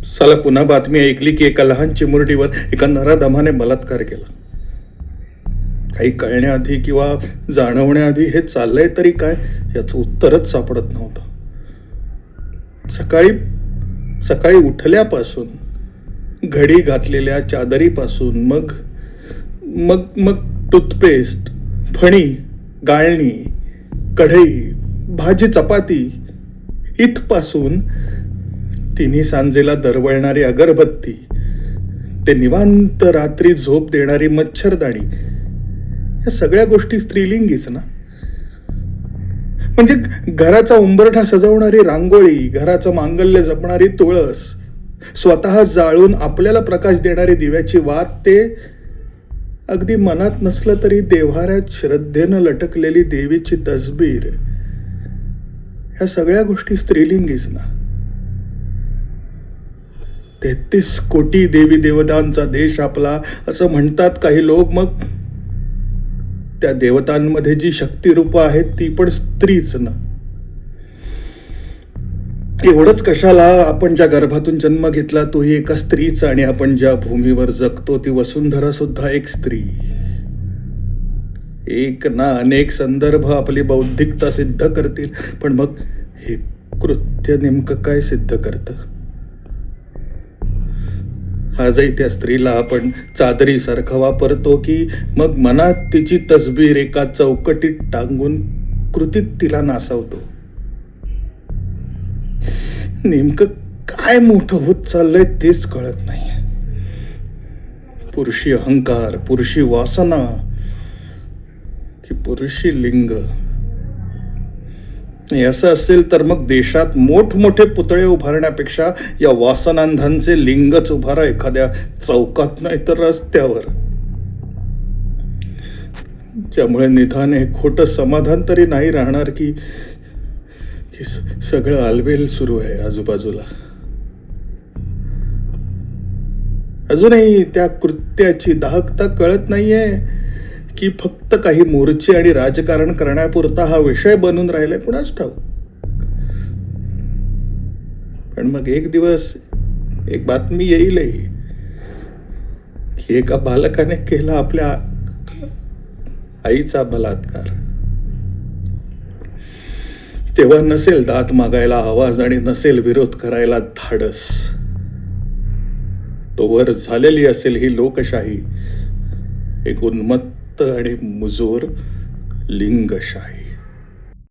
साला पुन्हा बातमी ऐकली की एका लहान चिमुरडीवर एका नराधमाने बलात्कार केला. काही कळण्याआधी किंवा जाणवण्याआधी हे चाललंय तरी काय याचं उत्तरच सापडत नव्हतं. सकाळी सकाळी उठल्यापासून, घडी घातलेल्या चादरीपासून, मग मग मग टूथपेस्ट, फणी, गाळणी, कढई, भाजी चपाती इथपासून तिन्ही सांजेला दरवळणारी अगरबत्ती, ते निवांत रात्री झोप देणारी मच्छरदाणी, या सगळ्या गोष्टी स्त्रीलिंगीच ना. म्हणजे घराचा उंबरठा सजवणारी रांगोळी, घराचं मांगल्य जपणारी तुळस, स्वतः जाळून आपल्याला प्रकाश देणारी दिव्याची वात, ते अगदी मनात नसलं तरी देव्हाऱ्यात श्रद्धेनं लटकलेली देवीची तसबीर, ह्या सगळ्या गोष्टी स्त्रीलिंगीच ना. 33 कोटी देवी देवतांचा देश आपला असं म्हणतात काही लोक. मग त्या देवतांमध्ये जी शक्तिरूप आहेत ती पण स्त्रीच ना. एवढंच कशाला, आपण ज्या गर्भातून जन्म घेतला तोही एका स्त्रीचा, आणि आपण ज्या भूमीवर जगतो ती वसुंधरा सुद्धा एक स्त्री. एक ना अनेक संदर्भ आपली बौद्धिकता सिद्ध करतील, पण मग हे कृत्य नेमकं काय सिद्ध करतं? आजही त्या स्त्रीला आपण चादरीसारखं वापरतो की मग मनात तिची तसबीर एका चौकटीत टांगून कृतीत तिला नासावतो? नेमकं काय मोठं होत चाललंय तेच कळत नाही. पुरुषी अहंकार, पुरुषी वासना की पुरुषी लिंग? असं असेल तर मग देशात मोठमोठे पुतळे उभारण्यापेक्षा या वासनांधांचे लिंगच उभारा एखाद्या चौकात, नाही तर रस्त्यावर. ज्यामुळे निदान हे खोटं समाधान तरी नाही राहणार की सगळं आलबेल सुरू आहे आजूबाजूला. अजूनही त्या कृत्याची दाहकता कळत नाहीये की फक्त काही मोर्चे आणि राजकारण करण्यापुरता हा विषय बनून राहिलाय, कुणाच ठाऊक. पण मग एक दिवस एक बातमी येईलही की एका बालकाने केला आपल्या आईचा बलात्कार. तेव्हा नसेल दात मागायला आवाज आणि नसेल विरोध करायला धाडस. तोवर झालेली असेल ही लोकशाही एक उन्मत्त आणि मुजोर लिंगशाही.